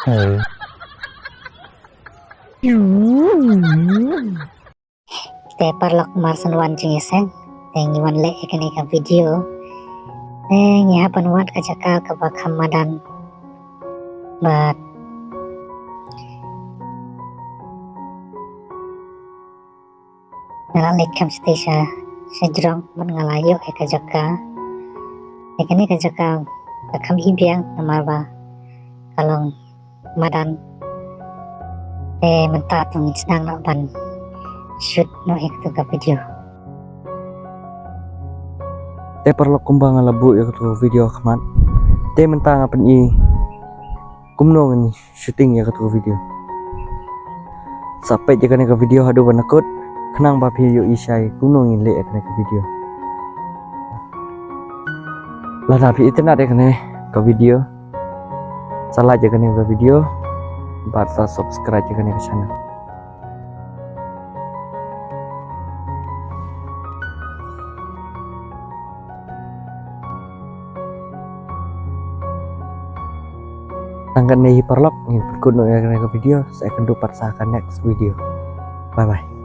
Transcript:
Ừ. Te parlok marsan wan jengeseng tengi wan le ikan video nyapan wan kacaka kabak hamadan but nala lekam stesa sejrong man ngalayo kajaka ekani kajaka bakam hibiang namarba kalong madan mentatung sedang nak ban shoot no ektu ka video Te perlu kumbang labu ya ketu video kemat. Te mentang apa ni kumno ni syuting ya ketu video. Sampai jika ni ke video hadu banakut kenang bapi yo isai kumno ni le ke video. Lah tapi itu nak kene ke video. Salah jika ni ke video. Baca subscribe jika ni ke channel. Tangkan nih hiperlock ini berguna ya ke video. Saya akan dupat next video. Bye bye.